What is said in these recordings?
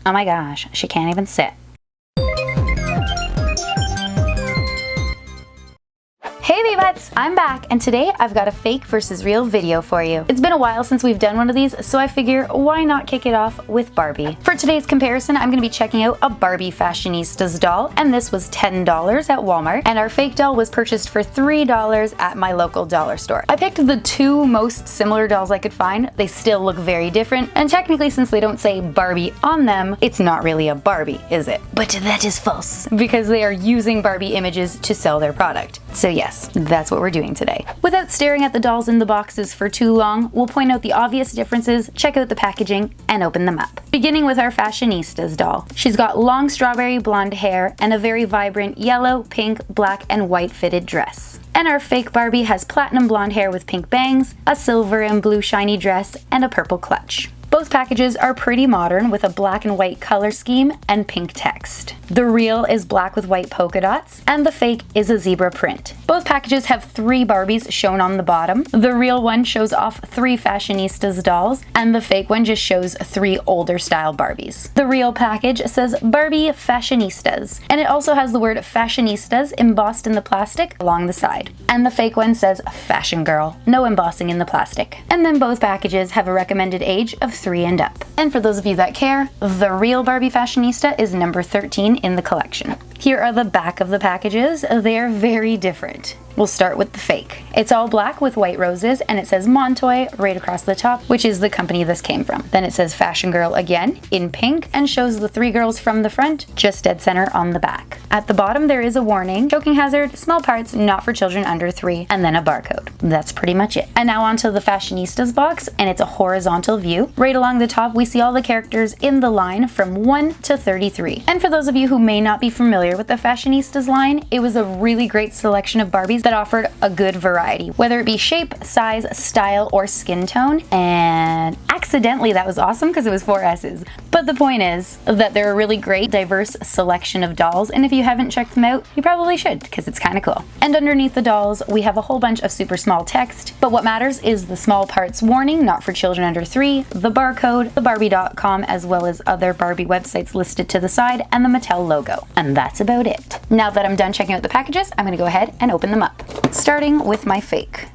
Oh my gosh, she can't even sit. Hey V-Buds! I'm back, and today I've got a fake versus real video for you. It's been a while since we've done one of these, so I figure why not kick it off with Barbie. For today's comparison, I'm going to be checking out a Barbie Fashionistas doll, and this was $10 at Walmart, and our fake doll was purchased for $3 at my local dollar store. I picked the two most similar dolls I could find. They still look very different, and technically since they don't say Barbie on them, it's not really a Barbie, is it? But that is false, because they are using Barbie images to sell their product. So yes, that's what we're doing today. Without staring at the dolls in the boxes for too long, we'll point out the obvious differences, check out the packaging, and open them up. Beginning with our Fashionistas doll. She's got long strawberry blonde hair and a very vibrant yellow, pink, black, and white fitted dress. And our fake Barbie has platinum blonde hair with pink bangs, a silver and blue shiny dress, and a purple clutch. Both packages are pretty modern with a black and white color scheme and pink text. The real is black with white polka dots, and the fake is a zebra print. Both packages have 3 Barbies shown on the bottom. The real one shows off 3 Fashionistas dolls, and the fake one just shows 3 older style Barbies. The real package says Barbie Fashionistas, and it also has the word Fashionistas embossed in the plastic along the side. And the fake one says Fashion Girl, no embossing in the plastic. And then both packages have a recommended age of 3 and up. And for those of you that care, the real Barbie Fashionista is number 13 in the collection. Here are the back of the packages. They are very different. We'll start with the fake. It's all black with white roses, and it says Montoy right across the top, which is the company this came from. Then it says Fashion Girl again in pink and shows the 3 girls from the front, just dead center on the back. At the bottom there is a warning, choking hazard, small parts, not for children under 3, and then a barcode. That's pretty much it. And now onto the Fashionistas box, and it's a horizontal view. Right along the top we see all the characters in the line from 1 to 33. And for those of you who may not be familiar with the Fashionistas line, it was a really great selection of Barbies that offered a good variety, whether it be shape, size, style, or skin tone. And accidentally that was awesome because it was 4 S's. But the point is that they're a really great, diverse selection of dolls, and if you haven't checked them out, you probably should because it's kind of cool. And underneath the dolls, we have a whole bunch of super small text, but what matters is the small parts warning, not for children under 3, the barcode, the Barbie.com, as well as other Barbie websites listed to the side, and the Mattel logo. And that's about it. Now that I'm done checking out the packages, I'm going to go ahead and open them up. Starting with my fake.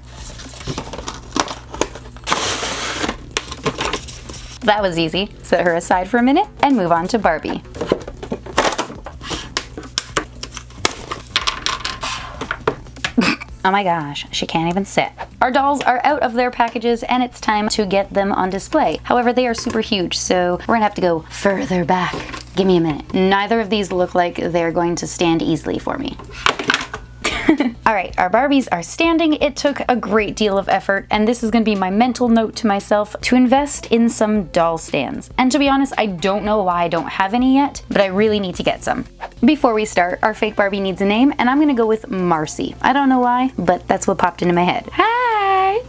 That was easy. Set her aside for a minute and move on to Barbie. Oh my gosh, she can't even sit. Our dolls are out of their packages and it's time to get them on display. However, they are super huge, so we're gonna have to go further back. Give me a minute. Neither of these look like they're going to stand easily for me. Alright, our Barbies are standing. It took a great deal of effort, and this is going to be my mental note to myself to invest in some doll stands. And to be honest, I don't know why I don't have any yet, but I really need to get some. Before we start, our fake Barbie needs a name, and I'm going to go with Marcy. I don't know why, but that's what popped into my head. Hi!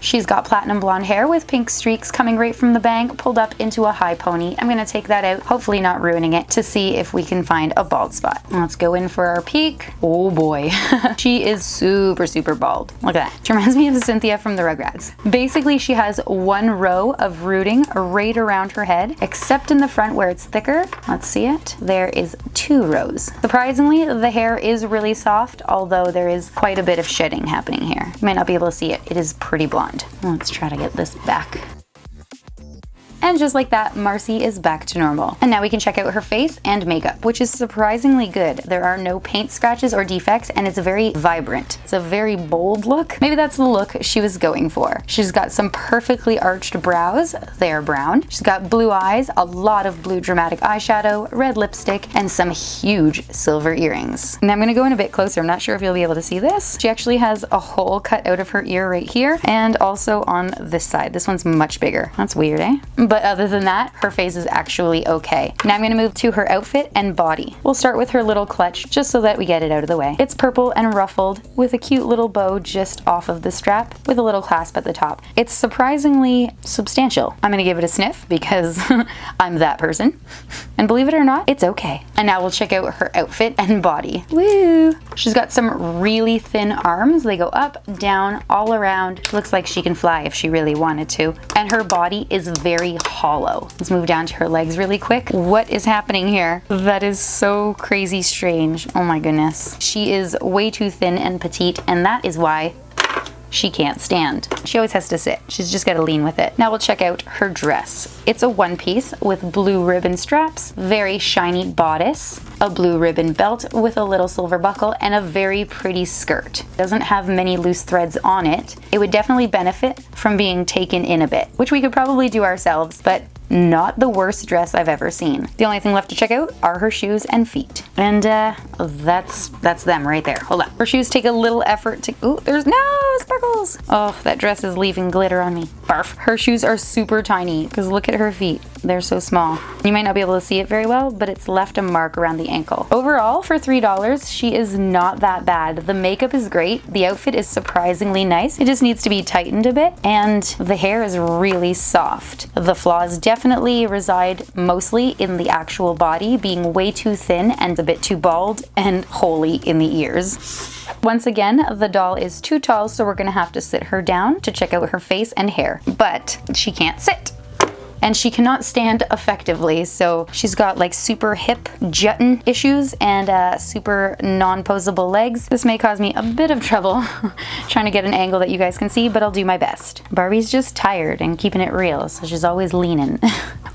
She's got platinum blonde hair with pink streaks coming right from the bang, pulled up into a high pony. I'm gonna take that out, hopefully not ruining it, to see if we can find a bald spot. Let's go in for our peek. Oh boy. She is super, super bald. Look at that. She reminds me of Cynthia from the Rugrats. Basically, she has 1 row of rooting right around her head, except in the front where it's thicker. Let's see it. There is 2 rows. Surprisingly, the hair is really soft, although there is quite a bit of shedding happening here. You might not be able to see it. It is pretty blonde. Let's try to get this back. And just like that, Marcy is back to normal. And now we can check out her face and makeup, which is surprisingly good. There are no paint scratches or defects, and it's very vibrant. It's a very bold look. Maybe that's the look she was going for. She's got some perfectly arched brows. They are brown. She's got blue eyes, a lot of blue dramatic eyeshadow, red lipstick, and some huge silver earrings. And I'm gonna go in a bit closer. I'm not sure if you'll be able to see this. She actually has a hole cut out of her ear right here, and also on this side. This one's much bigger. That's weird, eh? But other than that, her face is actually okay. Now I'm gonna move to her outfit and body. We'll start with her little clutch, just so that we get it out of the way. It's purple and ruffled, with a cute little bow just off of the strap, with a little clasp at the top. It's surprisingly substantial. I'm gonna give it a sniff, because I'm that person. And believe it or not, it's okay. And now we'll check out her outfit and body. Woo! She's got some really thin arms. They go up, down, all around. Looks like she can fly if she really wanted to. And her body is very hollow. Let's move down to her legs really quick. What is happening here? That is so crazy strange. Oh my goodness. She is way too thin and petite, and that is why she can't stand. She always has to sit. She's just got to lean with it. Now we'll check out her dress. It's a one piece with blue ribbon straps, very shiny bodice, a blue ribbon belt with a little silver buckle, and a very pretty skirt. Doesn't have many loose threads on it. It would definitely benefit from being taken in a bit, which we could probably do ourselves, but not the worst dress I've ever seen. The only thing left to check out are her shoes and feet. And that's them right there. Hold on. Her shoes take a little effort to, ooh, there's no sparkles. Oh, that dress is leaving glitter on me. Barf. Her shoes are super tiny because look at her feet. They're so small. You might not be able to see it very well, but it's left a mark around the ankle. Overall, for $3, she is not that bad. The makeup is great. The outfit is surprisingly nice. It just needs to be tightened a bit, and the hair is really soft. The flaws definitely reside mostly in the actual body being way too thin and a bit too bald and wholly in the ears. Once again, the doll is too tall, so we're gonna have to sit her down to check out her face and hair, but she can't sit. And she cannot stand effectively, so she's got like super hip jutting issues and super non-posable legs. This may cause me a bit of trouble trying to get an angle that you guys can see, but I'll do my best. Barbie's just tired and keeping it real, so she's always leaning.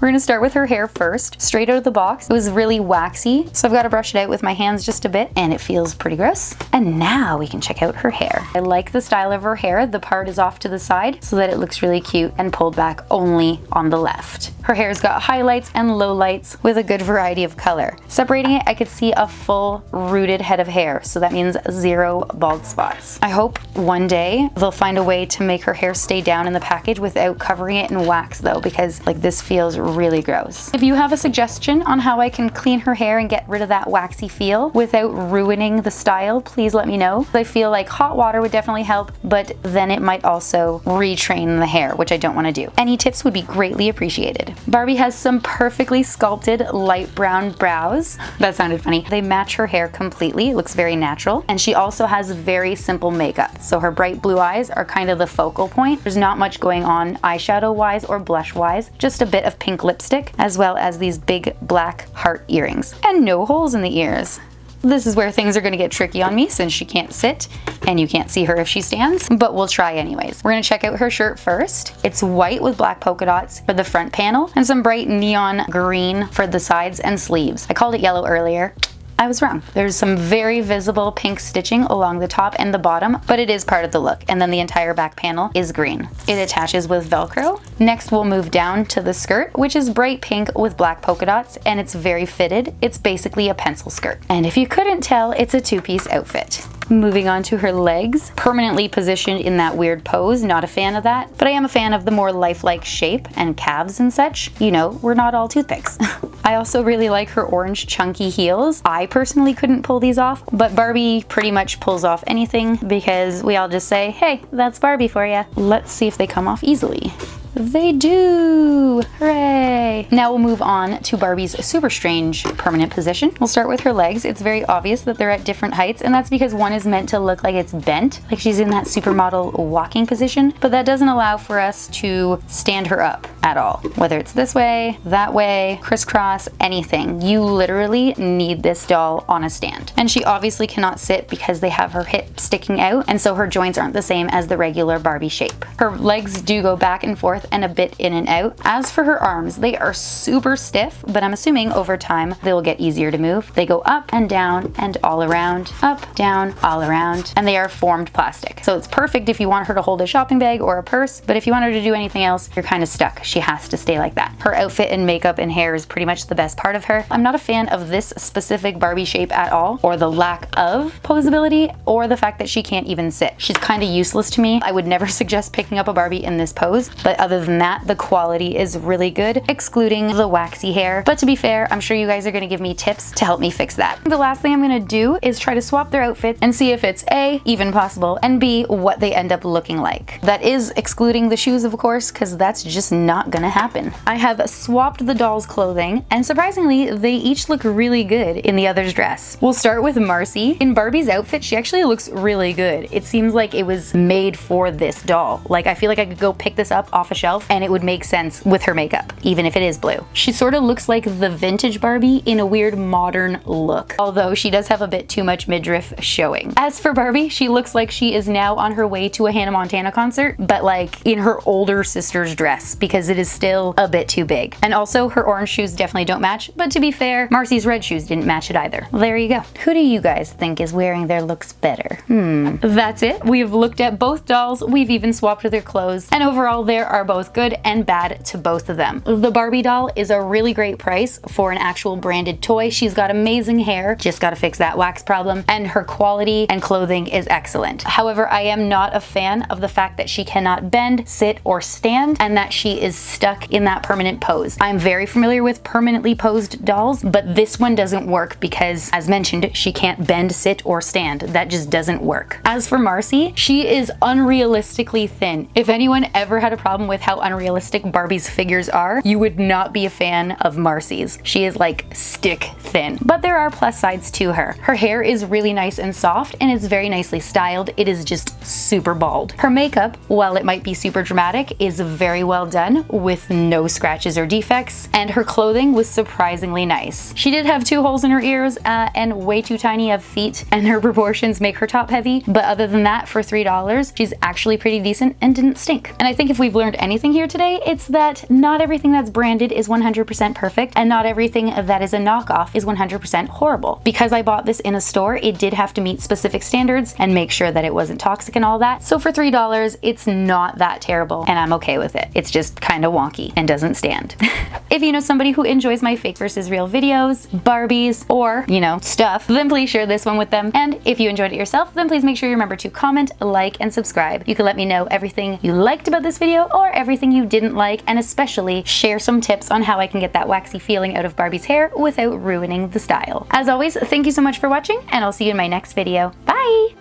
We're gonna start with her hair first. Straight out of the box, it was really waxy, so I've got to brush it out with my hands just a bit, and it feels pretty gross. And now we can check out her hair. I like the style of her hair. The part is off to the side so that it looks really cute and pulled back only on the left. Her hair's got highlights and lowlights with a good variety of color. Separating it, I could see a full rooted head of hair, so that means 0 bald spots. I hope one day they'll find a way to make her hair stay down in the package without covering it in wax though, because like this feels really gross. If you have a suggestion on how I can clean her hair and get rid of that waxy feel without ruining the style, please let me know. I feel like hot water would definitely help, but then it might also retrain the hair, which I don't want to do. Any tips would be greatly appreciated. Barbie has some perfectly sculpted light brown brows. That sounded funny. They match her hair completely. It looks very natural. And she also has very simple makeup. So her bright blue eyes are kind of the focal point. There's not much going on eyeshadow wise or blush wise, just a bit of pink lipstick, as well as these big black heart earrings. And no holes in the ears. This is where things are going to get tricky on me since she can't sit and you can't see her if she stands, but we'll try anyways. We're going to check out her shirt first. It's white with black polka dots for the front panel and some bright neon green for the sides and sleeves. I called it yellow earlier. I was wrong. There's some very visible pink stitching along the top and the bottom, but it is part of the look. And then the entire back panel is green. It attaches with Velcro. Next, we'll move down to the skirt, which is bright pink with black polka dots, and it's very fitted. It's basically a pencil skirt. And if you couldn't tell, it's a two-piece outfit. Moving on to her legs, permanently positioned in that weird pose. Not a fan of that, but I am a fan of the more lifelike shape and calves and such. You know, we're not all toothpicks. I also really like her orange chunky heels. I personally couldn't pull these off, but Barbie pretty much pulls off anything because we all just say, hey, that's Barbie for ya. Let's see if they come off easily. They do! Hooray! Now we'll move on to Barbie's super strange permanent position. We'll start with her legs. It's very obvious that they're at different heights, and that's because one is meant to look like it's bent, like she's in that supermodel walking position, but that doesn't allow for us to stand her up at all. Whether it's this way, that way, crisscross, anything. You literally need this doll on a stand. And she obviously cannot sit because they have her hip sticking out, and so her joints aren't the same as the regular Barbie shape. Her legs do go back and forth and a bit in and out. As for her arms, they are super stiff, but I'm assuming over time they will get easier to move. They go up and down and all around, up, down, all around, and they are formed plastic. So it's perfect if you want her to hold a shopping bag or a purse, but if you want her to do anything else, you're kind of stuck. She has to stay like that. Her outfit and makeup and hair is pretty much the best part of her. I'm not a fan of this specific Barbie shape at all, or the lack of posability, or the fact that she can't even sit. She's kind of useless to me. I would never suggest picking up a Barbie in this pose, but other than that, the quality is really good, excluding the waxy hair. But to be fair, I'm sure you guys are going to give me tips to help me fix that. The last thing I'm going to do is try to swap their outfits and see if it's A, even possible, and B, what they end up looking like. That is excluding the shoes, of course, because that's just not gonna happen. I have swapped the doll's clothing, and surprisingly, they each look really good in the other's dress. We'll start with Marcy. In Barbie's outfit, she actually looks really good. It seems like it was made for this doll. Like, I feel like I could go pick this up off a shelf and it would make sense with her makeup. makeup, even if it is blue. She sort of looks like the vintage Barbie in a weird modern look, although she does have a bit too much midriff showing. As for Barbie, she looks like she is now on her way to a Hannah Montana concert, but like in her older sister's dress, because it is still a bit too big. And also her orange shoes definitely don't match, but to be fair, Marcy's red shoes didn't match it either. There you go. Who do you guys think is wearing their looks better? That's it. We've looked at both dolls, we've even swapped their clothes, and overall there are both good and bad to both of them. The Barbie doll is a really great price for an actual branded toy. She's got amazing hair, just gotta fix that wax problem, and her quality and clothing is excellent. However, I am not a fan of the fact that she cannot bend, sit, or stand, and that she is stuck in that permanent pose. I'm very familiar with permanently posed dolls, but this one doesn't work because, as mentioned, she can't bend, sit, or stand. That just doesn't work. As for Marcy, she is unrealistically thin. If anyone ever had a problem with how unrealistic Barbie's figures are, you would not be a fan of Marcy's. She is like stick thin. But there are plus sides to her. Her hair is really nice and soft, and it's very nicely styled. It is just super bald. Her makeup, while it might be super dramatic, is very well done with no scratches or defects, and her clothing was surprisingly nice. She did have 2 holes in her ears and way too tiny of feet, and her proportions make her top heavy, but other than that, for $3, she's actually pretty decent and didn't stink. And I think if we've learned anything here today, it's that not everything that's branded is 100% perfect, and not everything that is a knockoff is 100% horrible. Because I bought this in a store, it did have to meet specific standards and make sure that it wasn't toxic and all that, so for $3, it's not that terrible, and I'm okay with it. It's just kind of wonky and doesn't stand. If you know somebody who enjoys my fake versus real videos, Barbies, or, you know, stuff, then please share this one with them. And if you enjoyed it yourself, then please make sure you remember to comment, like, and subscribe. You can let me know everything you liked about this video or everything you didn't like, and especially share some tips on how I can get that waxy feeling out of Barbie's hair without ruining the style. As always, thank you so much for watching, and I'll see you in my next video. Bye!